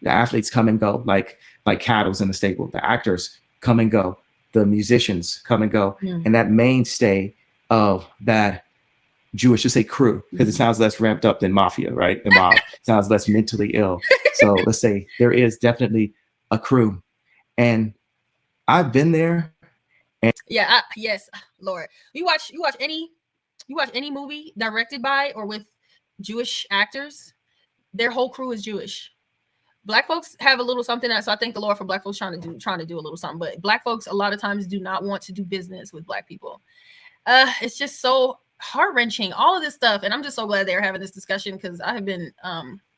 The athletes come and go like cattle in the stable. The actors come and go. The musicians come and go. And that mainstay of that Jewish, just say crew, because it sounds less ramped up than mafia, right? The mob sounds less mentally ill. So let's say there is definitely a crew. And I've been there. And yes, Lord. You watch any movie directed by or with Jewish actors, their whole crew is Jewish. Black folks have a little something that, so I thank the Lord for Black folks trying to do a little something, but Black folks a lot of times do not want to do business with Black people. It's just so heart-wrenching, all of this stuff, and I'm just so glad they're having this discussion, because I have been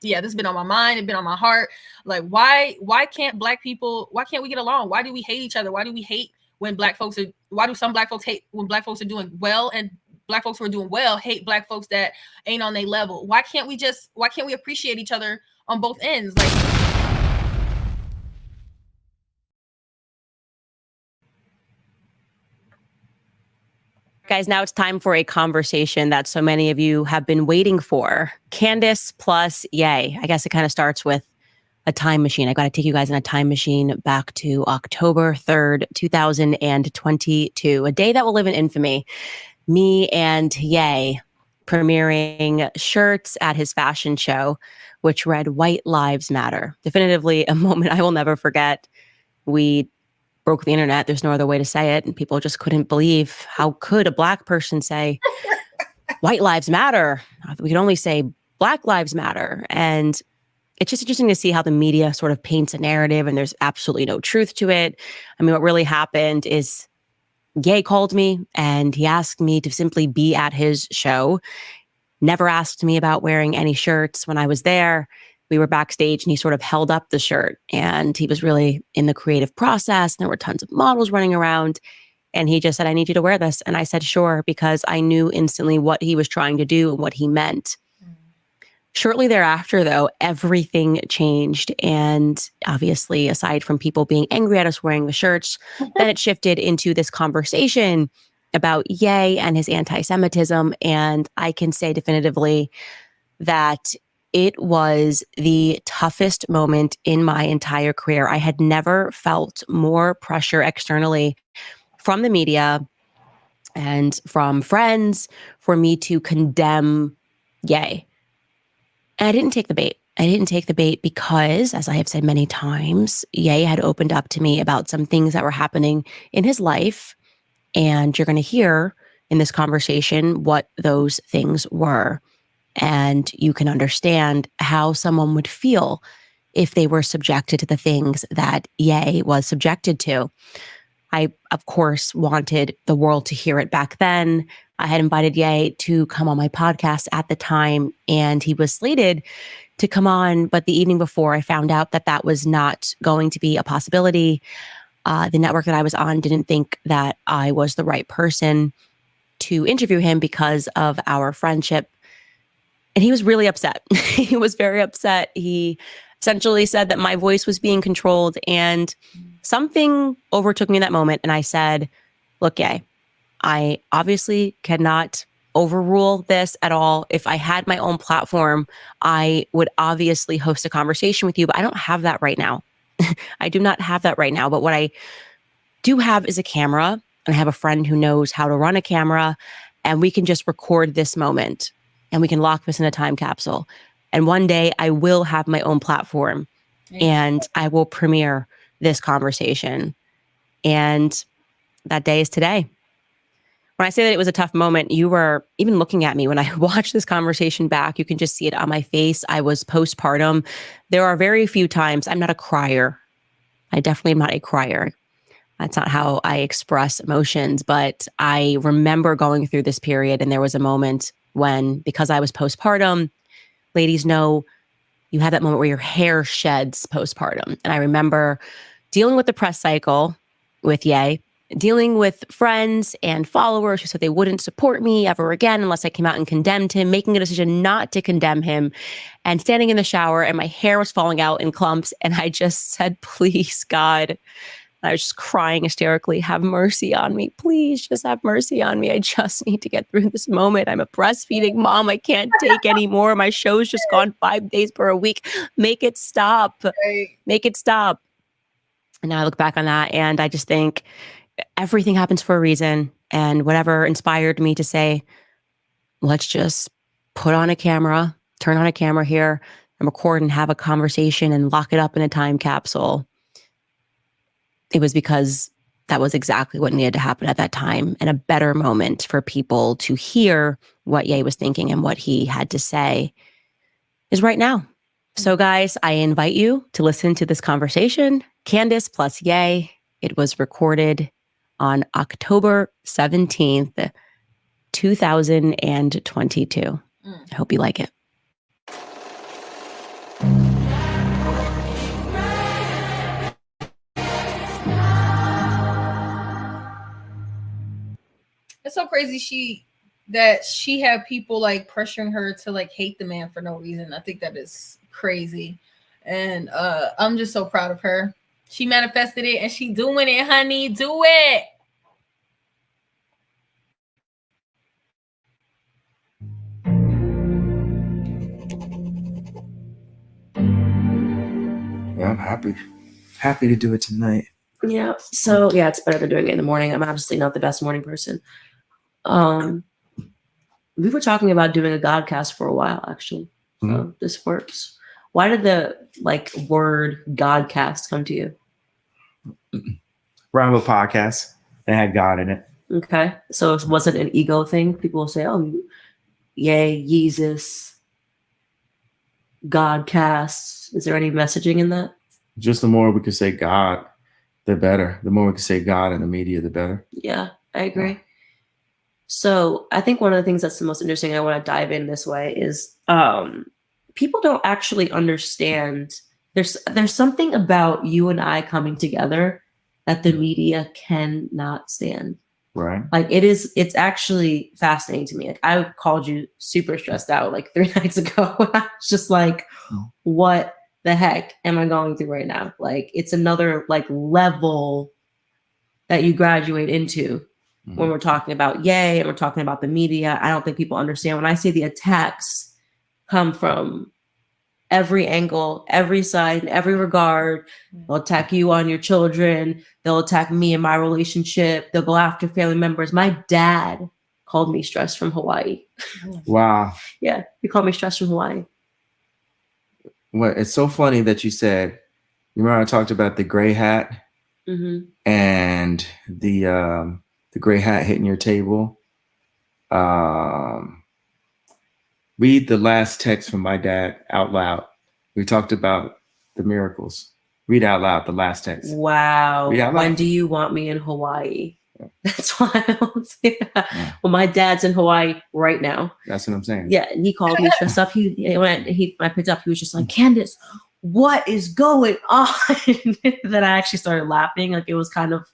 this has been on my mind, it's been on my heart. Like, why can't Black people, why can't we get along? Why do we hate each other? Why do we hate when why do some Black folks hate when Black folks are doing well, and Black folks who are doing well hate Black folks that ain't on their level? Why can't we appreciate each other on both ends? Like, guys, now it's time for a conversation that so many of you have been waiting for. Candace plus Ye. I guess it kind of starts with a time machine. I got to take you guys in a time machine back to October 3rd, 2022, a day that will live in infamy. Me and Ye premiering shirts at his fashion show, which read "White Lives Matter." Definitively a moment I will never forget. We broke the internet. There's no other way to say it. And people just couldn't believe, how could a Black person say white lives matter? We can only say Black lives matter. And it's just interesting to see how the media sort of paints a narrative and there's absolutely no truth to it. I mean, what really happened is Ye called me and he asked me to simply be at his show. Never asked me about wearing any shirts. When I was there, we were backstage and he sort of held up the shirt and he was really in the creative process. And there were tons of models running around and he just said, "I need you to wear this." And I said, "Sure," because I knew instantly what he was trying to do and what he meant. Shortly thereafter, though, everything changed. And obviously, aside from people being angry at us wearing the shirts, then it shifted into this conversation about Ye and his anti-Semitism. And I can say definitively that it was the toughest moment in my entire career. I had never felt more pressure externally from the media and from friends for me to condemn Ye. And I didn't take the bait. I didn't take the bait because, as I have said many times, Ye had opened up to me about some things that were happening in his life. And you're going to hear in this conversation what those things were. And you can understand how someone would feel if they were subjected to the things that Ye was subjected to. I, of course, wanted the world to hear it back then. I had invited Ye to come on my podcast at the time, and he was slated to come on. But the evening before, I found out that that was not going to be a possibility. The network that I was on didn't think that I was the right person to interview him because of our friendship. And he was really upset. He was very upset. He essentially said that my voice was being controlled, and something overtook me in that moment. And I said, "Look, Ye, I obviously cannot overrule this at all. If I had my own platform, I would obviously host a conversation with you, but I don't have that right now." I do not have that right now. But what I do have is a camera, and I have a friend who knows how to run a camera, and we can just record this moment. And we can lock this in a time capsule. And one day I will have my own platform and I will premiere this conversation. And that day is today. When I say that it was a tough moment, you were even looking at me when I watched this conversation back. You can just see it on my face. I was postpartum. There are very few times, I'm not a crier. I definitely am not a crier. That's not how I express emotions. But I remember going through this period and there was a moment when, because I was postpartum, ladies know you have that moment where your hair sheds postpartum. And I remember dealing with the press cycle with Ye, dealing with friends and followers who said they wouldn't support me ever again unless I came out and condemned him, making a decision not to condemn him, and standing in the shower and my hair was falling out in clumps. And I just said, "Please, God, I was just crying hysterically. Have mercy on me. Please just have mercy on me. I just need to get through this moment. I'm a breastfeeding mom. I can't take anymore. My show's just gone 5 days per a week. Make it stop. Make it stop. And now I look back on that and I just think everything happens for a reason. And whatever inspired me to say, let's just put on a camera, turn on a camera here and record and have a conversation and lock it up in a time capsule. It was because that was exactly what needed to happen at that time and a better moment for people to hear what Ye was thinking and what he had to say is right now. So guys, I invite you to listen to this conversation, Candace plus Ye. It was recorded on October 17th, 2022. I hope you like it. It's so crazy she had people like pressuring her to like hate the man for no reason. I think that is crazy. And I'm just so proud of her. She manifested it and she doing it, honey. Do it. Yeah, I'm happy to do it tonight. Yeah. So yeah, it's better than doing it in the morning. I'm obviously not the best morning person. We were talking about doing a Godcast for a while, actually. This works. Why did the word Godcast come to you? Bravo podcast that had God in it. Okay. So was it an ego thing? People will say, oh, yay, Jesus, Godcast. Is there any messaging in that? Just the more we could say God, the better. The more we can say God in the media, the better. Yeah, I agree. Yeah. So I think one of the things that's the most interesting, I want to dive in this way, is people don't actually understand. There's something about you and I coming together that the media cannot stand. Right. It's actually fascinating to me. Like, I called you super stressed out 3 nights ago. I was just like, what the heck am I going through right now? It's another level that you graduate into when we're talking about Ye and we're talking about the media. I don't think people understand when I say the attacks come from every angle, every side, in every regard. They'll attack you on your children. They'll attack me and my relationship. They'll go after family members. My dad called me stressed from Hawaii. Wow. Yeah, he called me stressed from Hawaii. Well, it's so funny that you said, you remember I talked about the gray hat and the gray hat hitting your table. Read the last text from my dad out loud. We talked about the miracles. Read out loud the last text. Wow. When do you want me in Hawaii? Yeah. That's wild. Yeah. Well, my dad's in Hawaii right now. That's what I'm saying. Yeah, and he called me stressed up. When I picked up, he was just like, Candace, what is going on? Then I actually started laughing. It was kind of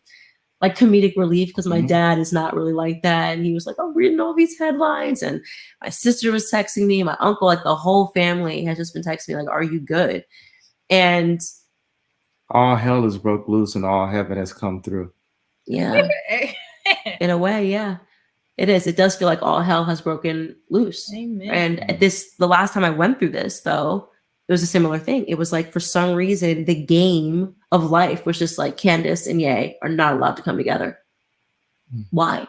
comedic relief because my dad is not really like that. And he was like, I'm reading all these headlines. And my sister was texting me, my uncle, the whole family has just been texting me, are you good? And all hell has broke loose and all heaven has come through. Yeah. In a way, yeah. It is. It does feel like all hell has broken loose. Amen. And the last time I went through this, though, it was a similar thing. It was for some reason, the game of life was just Candace and Ye are not allowed to come together. Why?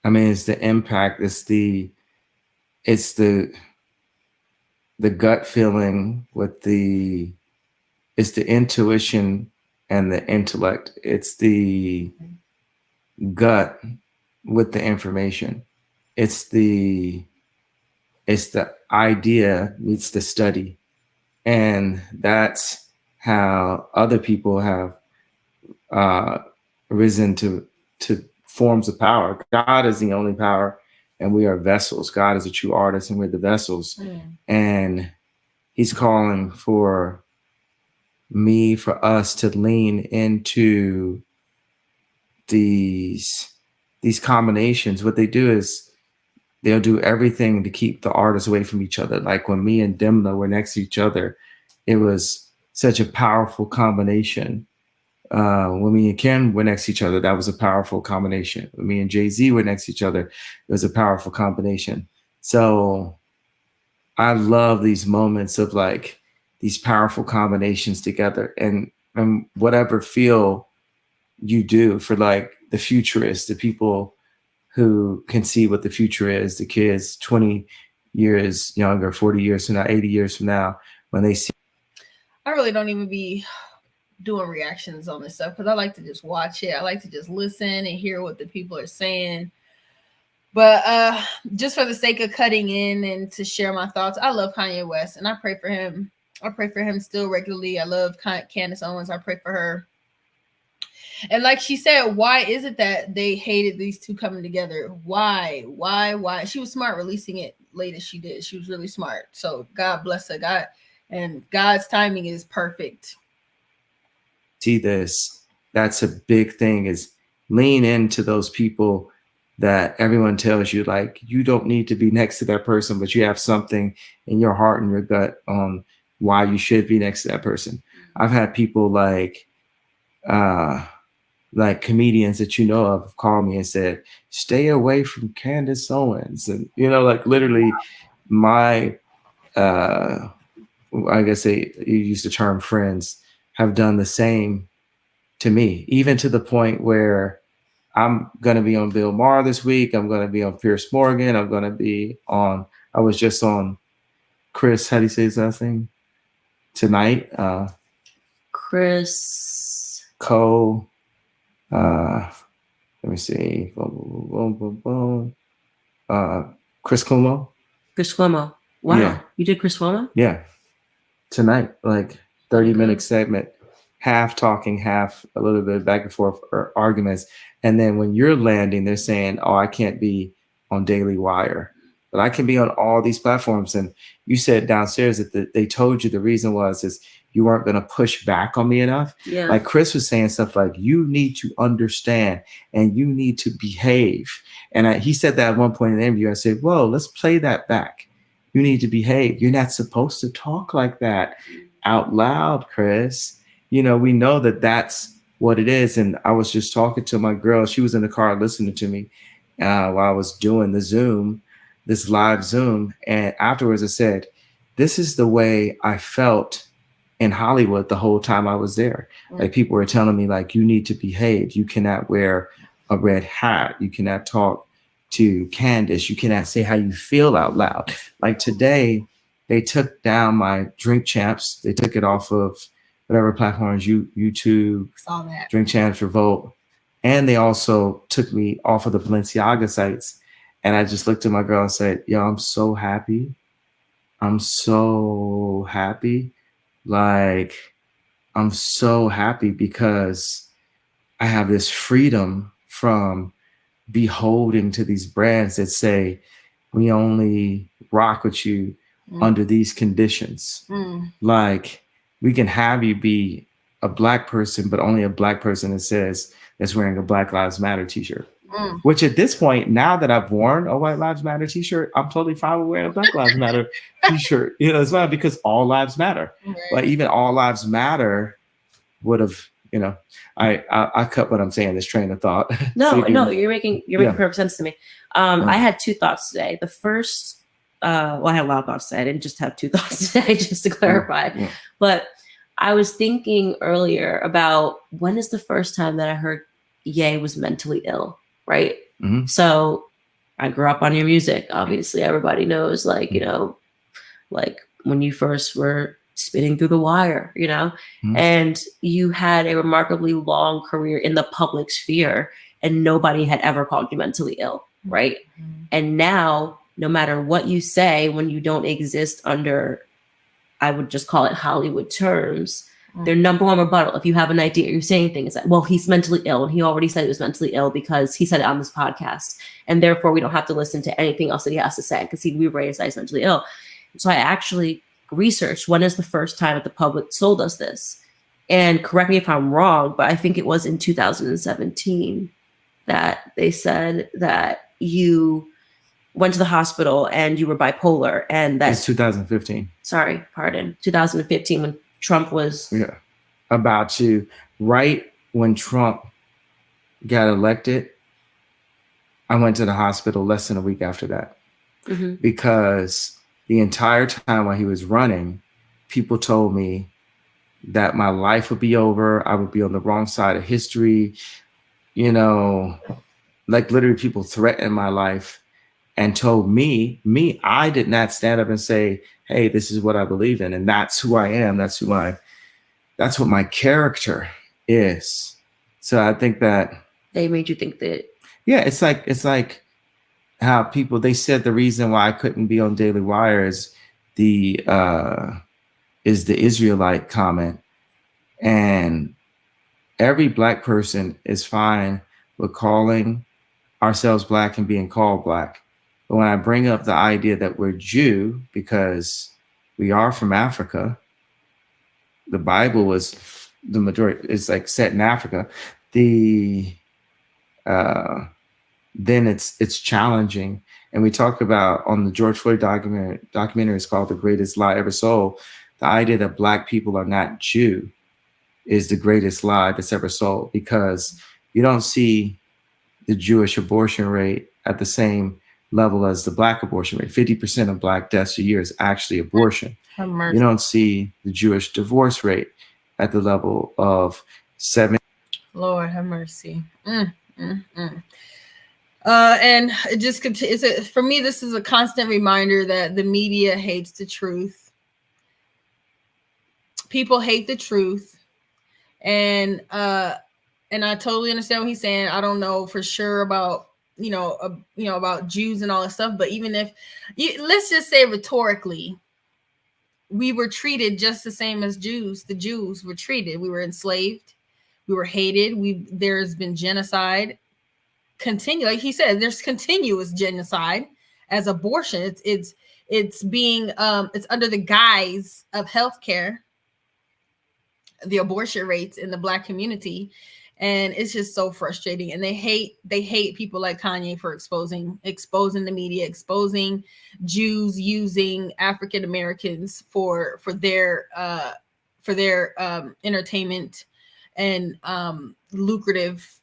I mean, it's the impact. It's the gut feeling with it's the intuition and the intellect. It's the gut with the information. It's the idea meets the study. And that's how other people have risen to forms of power. God is the only power, and we are vessels. God is a true artist, and we're the vessels. And he's calling for us to lean into these combinations. What they do is they'll do everything to keep the artists away from each other. When me and Dimna were next to each other, it was such a powerful combination When me and Ken were next to each other, that was a powerful combination. When me and Jay-Z were next to each other, it was a powerful combination. So I love these moments of like these powerful combinations together, and whatever feel you do for like the futurists, the people who can see what the future is, the kids 20 years younger, 40 years from now, 80 years from now, when they see. I really don't even be doing reactions on this stuff because I like to just watch it. I like to just listen and hear what the people are saying. But just for the sake of cutting in and to share my thoughts, I love Kanye West and I pray for him. I pray for him still regularly. I love Candace Owens. I pray for her. And like she said, why is it that they hated these two coming together? Why? She was smart releasing it late as she did. She was really smart. So God bless her. God's timing is perfect. See this, that's a big thing, is lean into those people that everyone tells you like you don't need to be next to that person, but you have something in your heart and your gut on why you should be next to that person. I've had people like comedians that you know of call me and said, stay away from Candace Owens. And, like literally my, I guess you use the term friends, have done the same to me, even to the point where I'm going to be on Bill Maher this week. I'm going to be on Pierce Morgan. I'm going to be on, I was just on Chris, how do you say his last name? Tonight. Chris Cole. Let me see. Chris Cuomo. Chris Cuomo. Wow. Yeah. You did Chris Cuomo? Yeah. Tonight, like 30-minute segment, half talking, half a little bit back and forth arguments. And then when you're landing, they're saying, oh, I can't be on Daily Wire, but I can be on all these platforms. And you said downstairs that they told you the reason is you weren't going to push back on me enough. Yeah. Like Chris was saying stuff like, you need to understand and you need to behave. And he said that at one point in the interview. I said, whoa, let's play that back. You need to behave. You're not supposed to talk like that out loud, Chris. We know that that's what it is. And I was just talking to my girl. She was in the car listening to me while I was doing this live Zoom. And afterwards I said, this is the way I felt in Hollywood the whole time I was there. Like people were telling me like, you need to behave. You cannot wear a red hat. You cannot talk to Candace. You cannot say how you feel out loud. Like today, they took down my Drink Champs. They took it off of whatever platforms, YouTube, Saw that. Drink Champs, Revolt. And they also took me off of the Balenciaga sites. And I just looked at my girl and said, yo, I'm so happy. I'm so happy. Like, I'm so happy because I have this freedom from beholding to these brands that say, we only rock with you under these conditions. Like, we can have you be a Black person, but only a Black person that's wearing a Black Lives Matter t-shirt. Which at this point, now that I've worn a White Lives Matter t-shirt, I'm totally fine with wearing a Black Lives Matter t-shirt. It's not because all lives matter. Right. But even all lives matter would have, I cut what I'm saying, this train of thought. No, you're making perfect sense to me. I had two thoughts today. The first, I had a lot of thoughts today. I didn't just have two thoughts today, just to clarify. Yeah. But I was thinking earlier about when is the first time that I heard Ye was mentally ill, right? Mm-hmm. So I grew up on your music. Obviously, everybody knows, like, like when you first were spinning through the wire, and you had a remarkably long career in the public sphere and nobody had ever called you mentally ill, right? Mm-hmm. And now, no matter what you say, when you don't exist under, I would just call it Hollywood terms, their number one rebuttal, if you have an idea, you're saying things that, well, he's mentally ill. And he already said he was mentally ill because he said it on this podcast. And therefore, we don't have to listen to anything else that he has to say because we raised that he's mentally ill. So I actually researched when is the first time that the public told us this. And correct me if I'm wrong, but I think it was in 2017 that they said that you went to the hospital and you were bipolar. And that's 2015. Sorry, pardon. 2015 when Trump was about to, right when Trump got elected, I went to the hospital less than a week after that because the entire time while he was running, people told me that my life would be over. I would be on the wrong side of history. You know, like literally people threatened my life and told me, I did not stand up and say, hey, this is what I believe in. And that's who I am. That's what my character is. So I think that they made you think that. Yeah, it's like how people, they said the reason why I couldn't be on Daily Wire is the Israelite comment. And every Black person is fine with calling ourselves Black and being called Black. But when I bring up the idea that we're Jew because we are from Africa, the Bible was the majority, it's like set in Africa, then it's challenging. And we talk about on the George Floyd documentary is called The Greatest Lie Ever Sold. The idea that Black people are not Jew is the greatest lie that's ever sold, because you don't see the Jewish abortion rate at the same level as the Black abortion rate. 50% of Black deaths a year is actually abortion. You don't see the Jewish divorce rate at the level of 7. Lord have mercy. And it just for me, this is a constant reminder that the media hates the truth. People hate the truth, and I totally understand what he's saying. I don't know for sure about about Jews and all that stuff, but even if let's just say rhetorically, we were treated just the same as Jews. The Jews were treated. We were enslaved. We were hated. There's been genocide. Like he said, there's continuous genocide as abortion. It's being it's under the guise of healthcare, the abortion rates in the Black community, and it's just so frustrating. And they hate people like Kanye for exposing the media, exposing Jews using African Americans for their entertainment and lucrative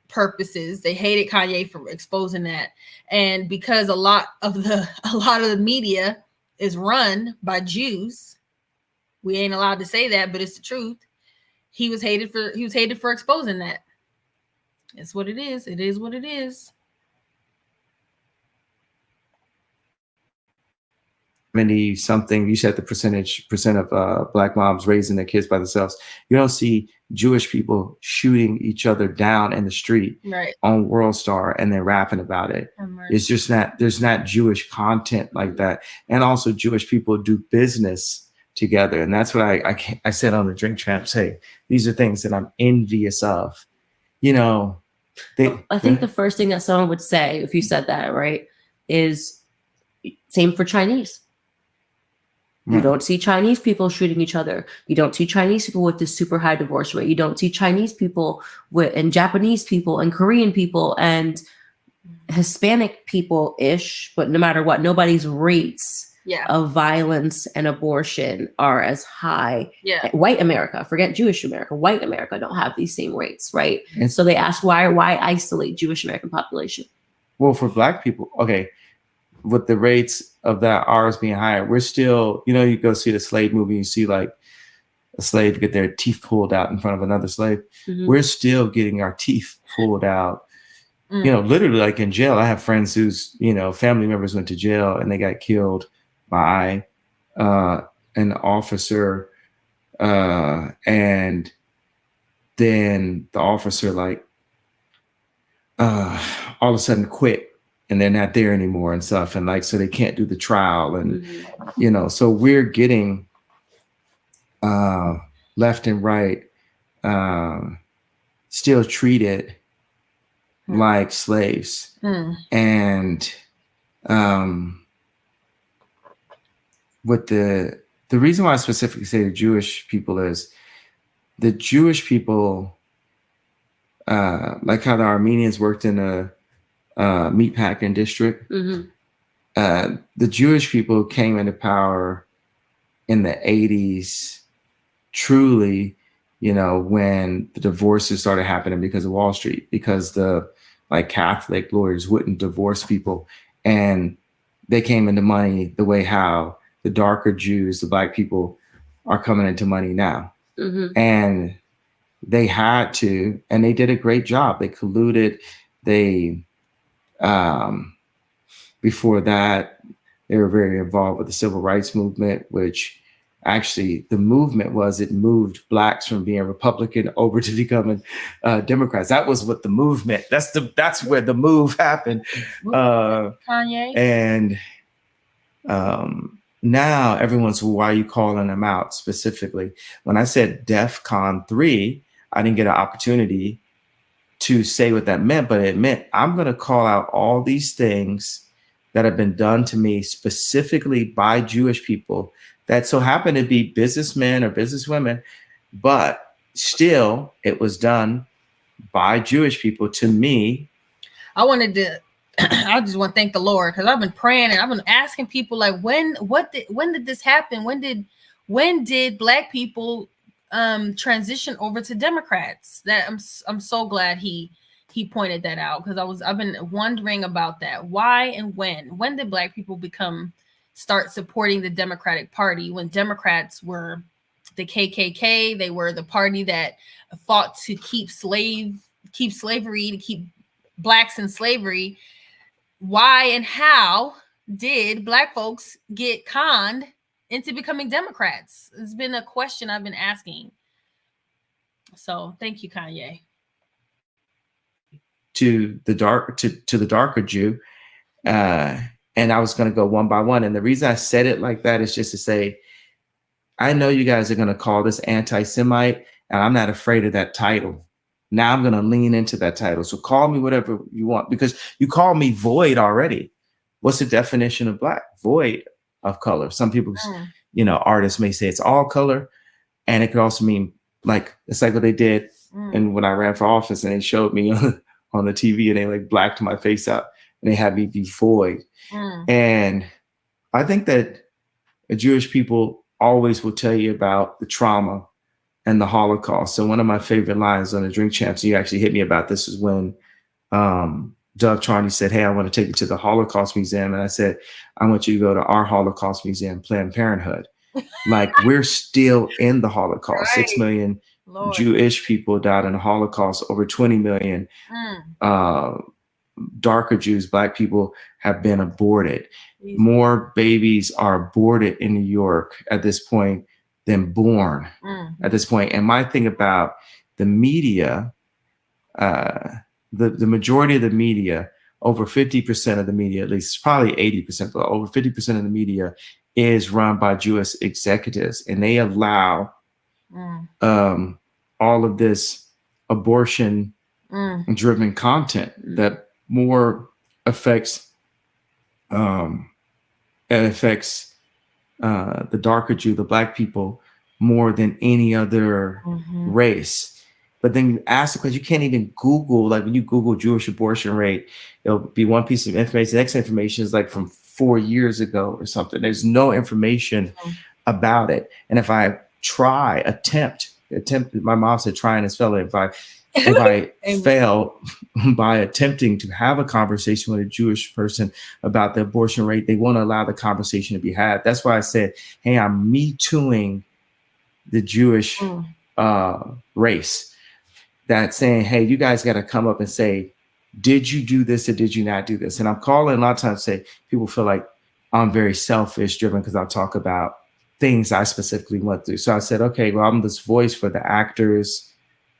purposes. They hated Kanye for exposing that. And because a lot of the media is run by Jews, we ain't allowed to say that, but it's the truth. He was hated for exposing that. It's what it is. It is what it is. 70 something, you said the percent of Black moms raising their kids by themselves. You don't see Jewish people shooting each other down in the street on World Star and then rapping about it. It's just not, there's not Jewish content like that. And also Jewish people do business together. And that's what I said on the Drink Champs. Hey, these are things that I'm envious of. I think the first thing that someone would say if you said that, right, is same for Chinese. You don't see Chinese people shooting each other. You don't see Chinese people with this super high divorce rate. You don't see Chinese people and Japanese people and Korean people and Hispanic people-ish, but no matter what, nobody's rates of violence and abortion are as high. White America, forget Jewish America, white America don't have these same rates, right? And so they ask why isolate Jewish American population? Well, for Black people, okay, with the rates of that ours being higher, we're still, you go see the slave movie, you see like a slave get their teeth pulled out in front of another slave. We're still getting our teeth pulled out, literally like in jail. I have friends whose, family members went to jail and they got killed by an officer. And then the officer all of a sudden quit. And they're not there anymore and stuff. And so they can't do the trial. And, so we're getting left and right still treated like slaves. And with the reason why I specifically say the Jewish people is the Jewish people, like how the Armenians worked in a meatpacking district. The Jewish people came into power in the 80s truly when the divorces started happening because of Wall Street, because the Catholic lawyers wouldn't divorce people, and they came into money the way how the darker Jews, the Black people, are coming into money now. And they had to, and they did a great job. They colluded. They, before that, they were very involved with the civil rights movement, which actually the movement was, it moved Blacks from being Republican over to becoming Democrats. That was what the movement, that's where the move happened. Kanye. And now everyone's, well, why are you calling them out specifically? When I said DEFCON 3, I didn't get an opportunity to say what that meant, but it meant I'm going to call out all these things that have been done to me specifically by Jewish people that so happen to be businessmen or businesswomen, but still it was done by Jewish people to me. I just want to thank the Lord, because I've been praying and I've been asking people, like, when did this happen? When did Black people transition over to Democrats? That I'm so glad he pointed that out, because I've been wondering about that. Why and when did Black people start supporting the Democratic Party, when Democrats were the KKK? They were the party that fought to keep slavery, to keep Blacks in slavery. Why and how did Black folks get conned into becoming Democrats? It's been a question I've been asking. So thank you, Kanye. To the darker Jew, and I was going to go one by one. And the reason I said it like that is just to say, I know you guys are going to call this anti-Semite, and I'm not afraid of that title. Now I'm going to lean into that title. So call me whatever you want, because you call me void already. What's the definition of Black? Void of color. Some people, artists may say it's all color, and it could also mean, like, it's like what they did and when I ran for office, and they showed me on the TV, and they blacked my face out, and they had me be void. And I think that Jewish people always will tell you about the trauma and the Holocaust. So one of my favorite lines on the Drink Champs, you actually hit me about this, is when Doug Charney said, hey, I want to take you to the Holocaust Museum. And I said, I want you to go to our Holocaust Museum, Planned Parenthood. Like, we're still in the Holocaust. Right. 6 million Lord. Jewish people died in the Holocaust. Over 20 million darker Jews, Black people, have been aborted. More babies are aborted in New York at this point than born at this point. And my thing about the media, the majority of the media, over 50% of the media, at least probably 80%, but over 50% of the media is run by Jewish executives, and they allow all of this abortion driven content that more affects the darker Jew, the Black people, more than any other race. But then you ask the question, you can't even Google, like when you Google Jewish abortion rate, it'll be one piece of information. The next information is like from 4 years ago or something. There's no information about it. And if I attempt, my mom said try and spell it. If I fail by attempting to have a conversation with a Jewish person about the abortion rate, they won't allow the conversation to be had. That's why I said, hey, I'm Me Tooing the Jewish race. That's saying, hey, you guys got to come up and say, did you do this or did you not do this? And I'm calling a lot of times, say people feel like I'm very selfish driven because I talk about things I specifically went through. So I said, okay, well, I'm this voice for the actors,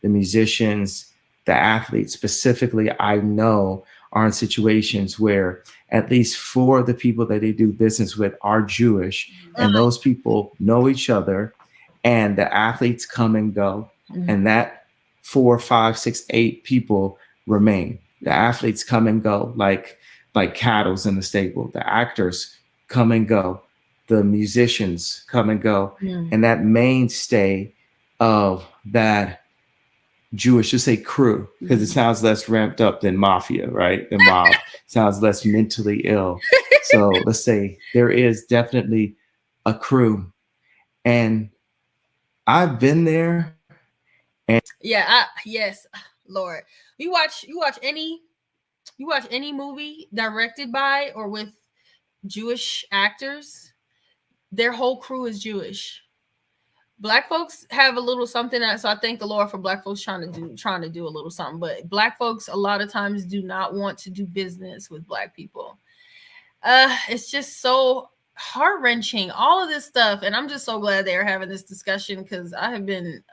the musicians, the athletes. Specifically, I know are in situations where at least 4 of the people that they do business with are Jewish, and those people know each other, and the athletes come and go, and that 4, 5, 6, 8 people remain. The athletes come and go like cattle in the stable. The actors come and go. The musicians come and go. And that mainstay of that Jewish, just say crew, because it sounds less ramped up than mafia, right? The mob sounds less mentally ill. So let's say there is definitely a crew. And I've been there, Yes, Lord. You watch any movie directed by or with Jewish actors, their whole crew is Jewish. Black folks have a little something so I thank the Lord for black folks trying to do a little something, but black folks a lot of times do not want to do business with black people. It's just so heart-wrenching, all of this stuff, and I'm just so glad they're having this discussion because I have been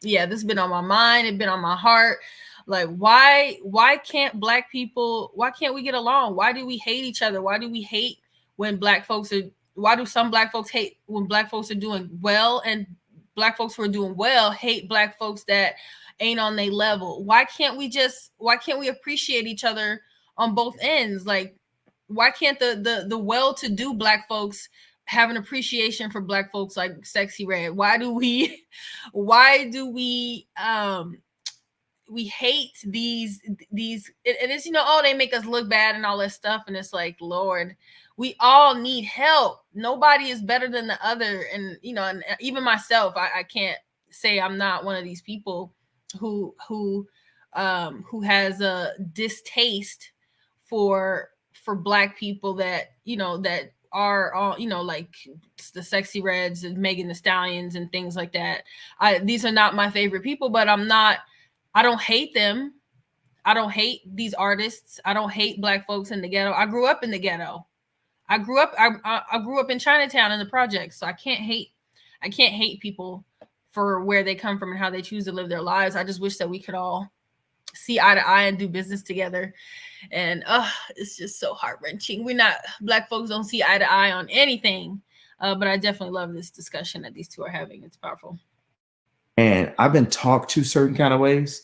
this has been on my mind, it's been on my heart. Like, why can't we get along? Why do we hate each other? Why do we hate when why do some black folks hate when black folks are doing well, and black folks who are doing well hate black folks that ain't on their level? Why can't we appreciate each other on both ends? Like, why can't the well-to-do black folks have an appreciation for black folks like Sexy Red? Why do we we hate these and it's they make us look bad and all that stuff, and it's like, Lord, we all need help. Nobody is better than the other, and and even myself, I can't say I'm not one of these people who has a distaste for black people that that are all like the Sexy Reds and Megan Thee Stallions and things like that. These are not my favorite people, but I don't hate them. I don't hate these artists. I don't hate black folks in the ghetto. I grew up in the ghetto. I grew up in Chinatown in the projects. So I can't hate people for where they come from and how they choose to live their lives. I just wish that we could all see eye to eye and do business together. And it's just so heart-wrenching. Black folks don't see eye to eye on anything. But I definitely love this discussion that these two are having. It's powerful. And I've been talked to certain kind of ways.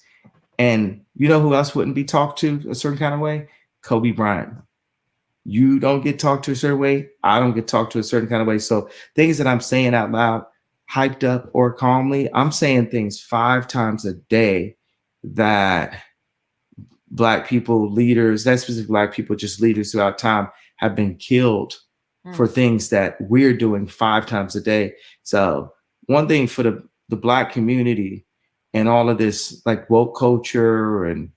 And you know who else wouldn't be talked to a certain kind of way? Kobe Bryant. You don't get talked to a certain way. I don't get talked to a certain kind of way. So things that I'm saying out loud, hyped up or calmly, I'm saying things 5 times a day that black people, leaders, that specific black people, just leaders throughout time, have been killed for things that we're doing 5 times a day. So one thing for the black community and all of this like woke culture and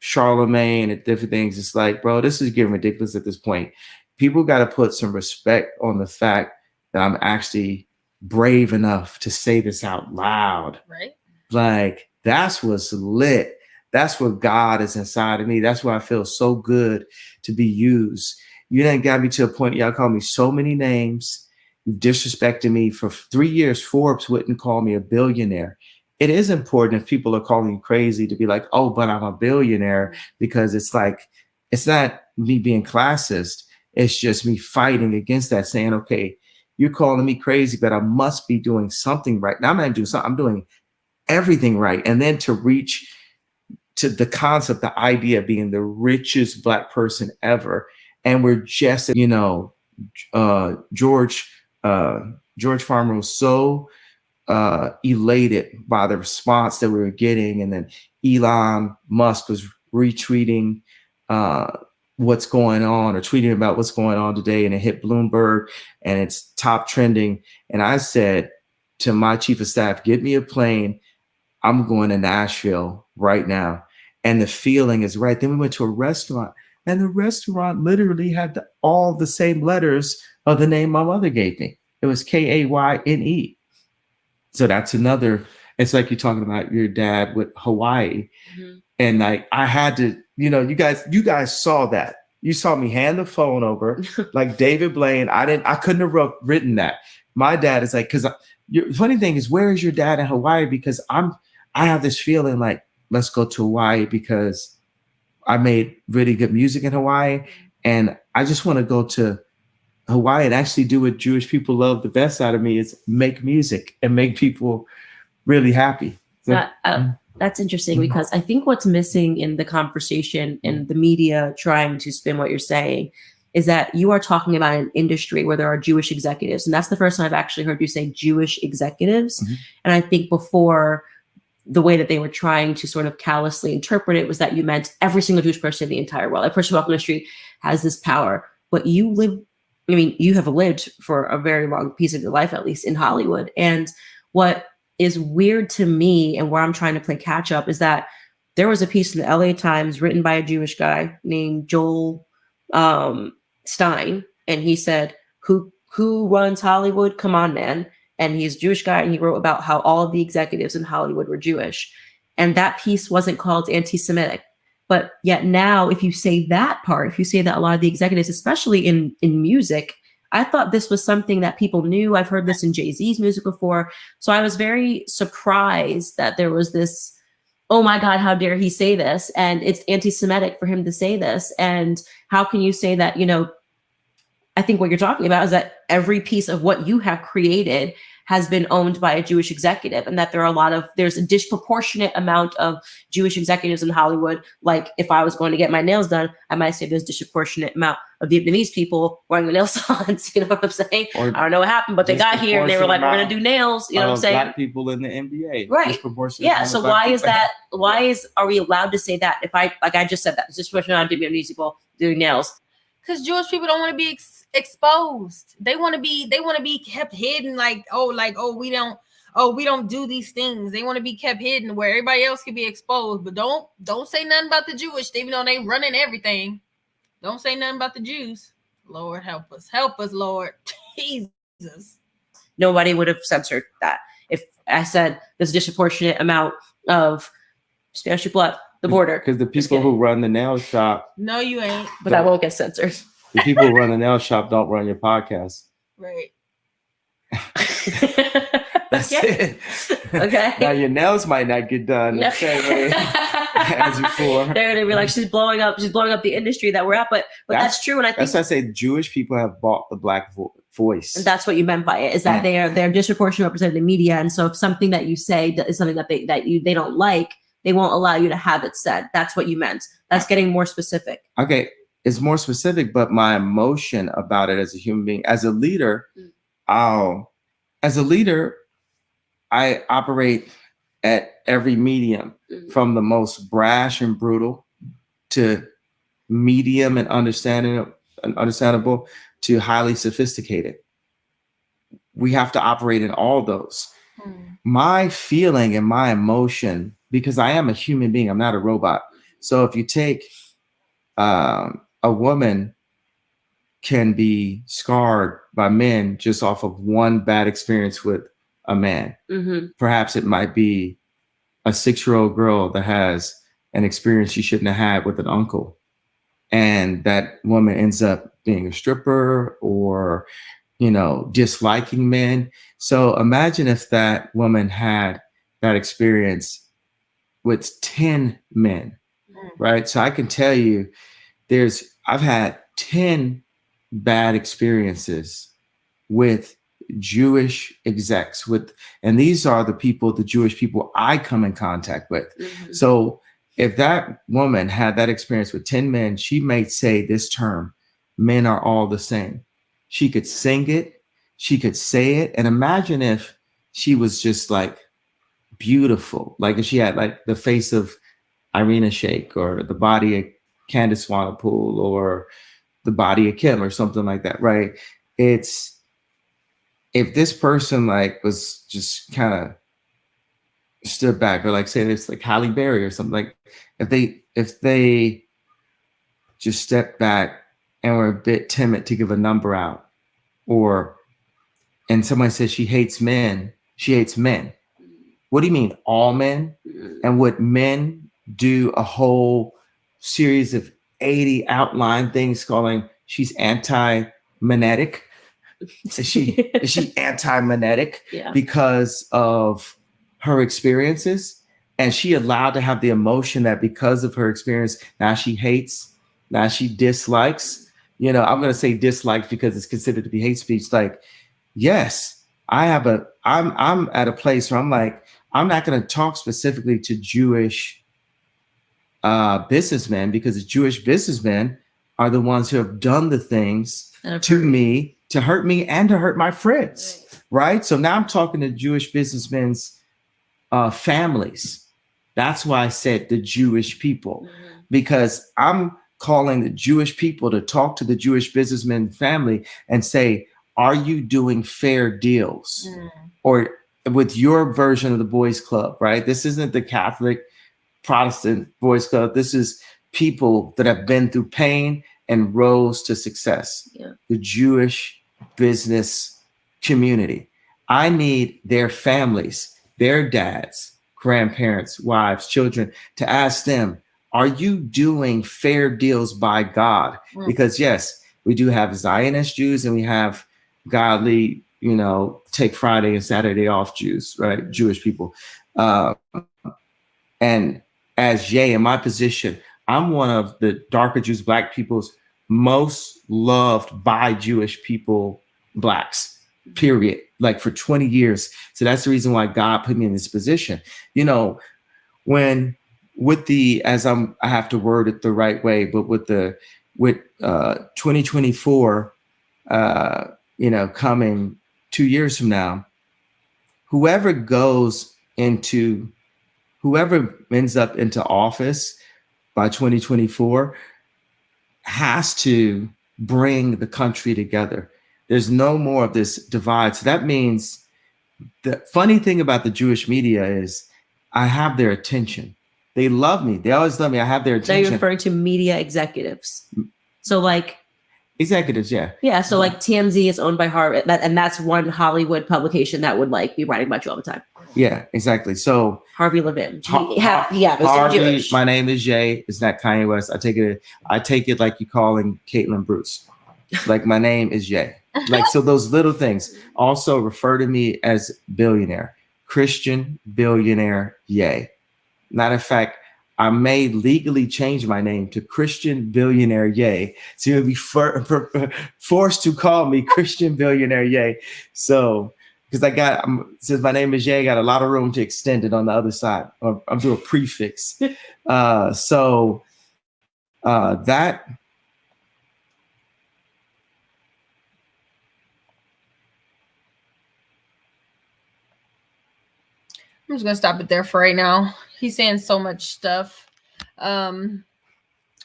Charlemagne and different things, it's like, bro, this is getting ridiculous at this point. People got to put some respect on the fact that I'm actually brave enough to say this out loud. Right. Like, that's what's lit. That's what God is inside of me. That's why I feel so good to be used. You done got me to a point, y'all call me so many names. You've disrespected me for 3 years. Forbes wouldn't call me a billionaire. It is important if people are calling you crazy to be like, oh, but I'm a billionaire, because it's like, it's not me being classist. It's just me fighting against that, saying, okay, you're calling me crazy, but I must be doing something right. Now I'm not doing something, I'm doing everything right. And then to reach to the concept, the idea of being the richest black person ever. And we're just, George Farmer was so elated by the response that we were getting. And then Elon Musk was retweeting what's going on, or tweeting about what's going on today. And it hit Bloomberg and it's top trending. And I said to my chief of staff, get me a plane. I'm going to Nashville right now. And the feeling is right. Then we went to a restaurant, and the restaurant literally had all the same letters of the name my mother gave me. It was Kayne. So that's another, it's like you're talking about your dad with Hawaii. Mm-hmm. And like, I had to, you guys saw that. You saw me hand the phone over like David Blaine. I couldn't have written that. My dad is like, because the funny thing is, where is your dad in Hawaii? Because I have this feeling like, let's go to Hawaii because I made really good music in Hawaii. And I just want to go to Hawaii and actually do what Jewish people love the best out of me, is make music and make people really happy. So, that's interesting, because I think what's missing in the conversation and the media trying to spin what you're saying is that you are talking about an industry where there are Jewish executives. And that's the first time I've actually heard you say Jewish executives. Mm-hmm. And I think before, the way that they were trying to sort of callously interpret it was that you meant every single Jewish person in the entire world. Every person walking the street has this power. But you have lived for a very long piece of your life, at least in Hollywood. And what is weird to me and where I'm trying to play catch up is that there was a piece in the LA Times written by a Jewish guy named Joel Stein, and he said, who runs Hollywood? Come on, man. And he's a Jewish guy, and he wrote about how all of the executives in Hollywood were Jewish. And that piece wasn't called anti-Semitic. But yet now, if you say that part, if you say that a lot of the executives, especially in music, I thought this was something that people knew. I've heard this in Jay-Z's music before. So I was very surprised that there was this, oh my God, how dare he say this? And it's anti-Semitic for him to say this. And how can you say that, I think what you're talking about is that every piece of what you have created has been owned by a Jewish executive, and that there's a disproportionate amount of Jewish executives in Hollywood. Like if I was going to get my nails done, I might say there's a disproportionate amount of Vietnamese people wearing the nail salons. You know what I'm saying? Or I don't know what happened, but they got here and they were like, we're going to do nails. You know what I'm saying? Black people in the NBA. Right. Yeah. So why is that? Are we allowed to say that? If I just said that, it's disproportionate amount of Vietnamese people doing nails. Because Jewish people don't want to be exposed. They want to be kept hidden. We don't do these things. They want to be kept hidden where everybody else can be exposed. But don't say nothing about the Jewish, even though they running everything. Don't say nothing about the Jews. Lord help us, Lord Jesus. Nobody would have censored that if I said there's a disproportionate amount of Spanish people at the border. Because the people who run the nail shop. No, you ain't. But that won't get censored. The people who run the nail shop don't run your podcast. Right. That's it. Okay. Now your nails might not get done the same way as before. They're gonna be like, she's blowing up the industry that we're at. But that's true. And I think that's why I say Jewish people have bought the black voice. And that's what you meant by it, is that they're disproportionately represented in the media. And so if something that you say is something that they don't like, they won't allow you to have it said. That's what you meant. That's getting more specific. Okay. It's more specific, but my emotion about it as a human being, as a leader, I operate at every medium, from the most brash and brutal to medium and understandable to highly sophisticated. We have to operate in all those. My feeling and my emotion, because I am a human being, I'm not a robot. So if you take a woman can be scarred by men just off of one bad experience with a man. Perhaps it might be a 6-year-old girl that has an experience she shouldn't have had with an uncle. And that woman ends up being a stripper or, disliking men. So imagine if that woman had that experience with 10 men, right? So I can tell you, I've had 10 bad experiences with Jewish execs and these are the Jewish people I come in contact with. So if that woman had that experience with 10 men, she may say this term, men are all the same. She could sing it, she could say it. And imagine if she was just like beautiful, like if she had like the face of Irina Shayk or the body of Candace Swanepoel or the body of Kim or something like that, right? It's if this person like was just kind of stood back, or like say it's like Halle Berry or something, like if they just stepped back and were a bit timid to give a number out, and somebody says she hates men. What do you mean, all men? And would men do a whole series of 80 outline things calling she's anti-Menetic? Is she anti-Menetic because of her experiences? And she allowed to have the emotion that because of her experience, now she hates, now she dislikes. I'm going to say dislikes because it's considered to be hate speech. Like, yes, I'm at a place where I'm like, I'm not going to talk specifically to Jewish businessmen, because the Jewish businessmen are the ones who have done the things to me, to hurt me and to hurt my friends. Right. So now I'm talking to Jewish businessmen's families. That's why I said the Jewish people, because I'm calling the Jewish people to talk to the Jewish businessman family and say, are you doing fair deals? Or with your version of the boys club, right? This isn't the Catholic Protestant boys club. This is people that have been through pain and rose to success. Yeah. The Jewish business community. I need their families, their dads, grandparents, wives, children, to ask them, are you doing fair deals by God? Because yes, we do have Zionist Jews and we have godly, take Friday and Saturday off Jews, right? Jewish people. And as Ye, in my position, I'm one of the darker Jews, Black people's most loved by Jewish people, Blacks, period. Like for 20 years. So that's the reason why God put me in this position. When with the, I have to word it the right way, but with 2024, coming 2 years from now, whoever ends up into office by 2024 has to bring the country together. There's no more of this divide. So that means the funny thing about the Jewish media is I have their attention. They love me. They always love me. I have their attention. Now you're referring to media executives. So like executives, yeah. Yeah. So like TMZ is owned by Harvard, and that's one Hollywood publication that would like be writing about you all the time. Yeah, exactly. So Harvey Levin. Harvey, Jewish. My name is Jay. It's not Kanye West. I take it like you calling Caitlin Bruce. Like my name is Jay. Like, so those little things. Also refer to me as billionaire, Christian billionaire Ye. Matter of fact, I may legally change my name to Christian billionaire Ye. So you'll be forced to call me Christian billionaire Ye. So, because since my name is Ye, I got a lot of room to extend it on the other side. I'm doing a prefix. That. I'm just gonna stop it there for right now. He's saying so much stuff. And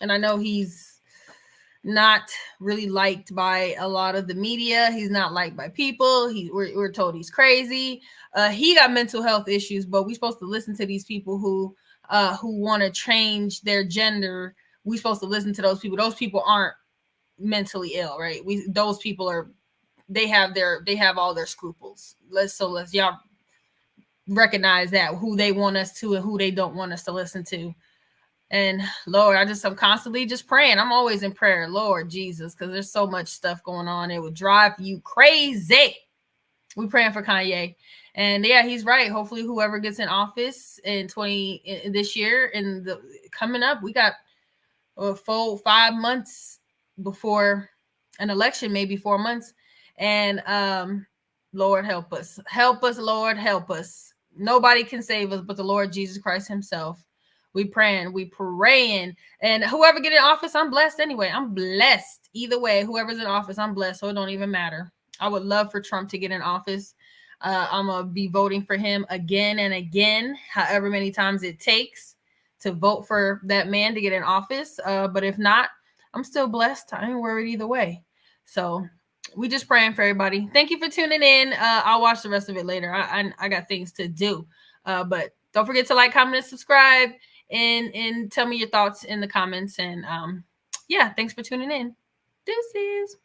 I know he's not really liked by a lot of the media. He's not liked by people. We're told he's crazy. He got mental health issues, but we're supposed to listen to these people who want to change their gender. We're supposed to listen to those people. Those people aren't mentally ill, right? Those people they have all their scruples. Let's y'all recognize that, who they want us to and who they don't want us to listen to. And Lord, I'm constantly just praying. I'm always in prayer, Lord Jesus, because there's so much stuff going on. It would drive you crazy. We're praying for Kanye. And yeah, he's right. Hopefully whoever gets in office in this year and coming up, we got a full 5 months before an election, maybe 4 months. And Lord, help us. Help us, Lord, help us. Nobody can save us but the Lord Jesus Christ himself. We praying. And whoever get in office, I'm blessed anyway. I'm blessed. Either way, whoever's in office, I'm blessed. So it don't even matter. I would love for Trump to get in office. I'm going to be voting for him again and again, however many times it takes to vote for that man to get in office. But if not, I'm still blessed. I ain't worried either way. So we just praying for everybody. Thank you for tuning in. I'll watch the rest of it later. I got things to do. But don't forget to like, comment, and subscribe, and tell me your thoughts in the comments. And yeah, thanks for tuning in. Deuces.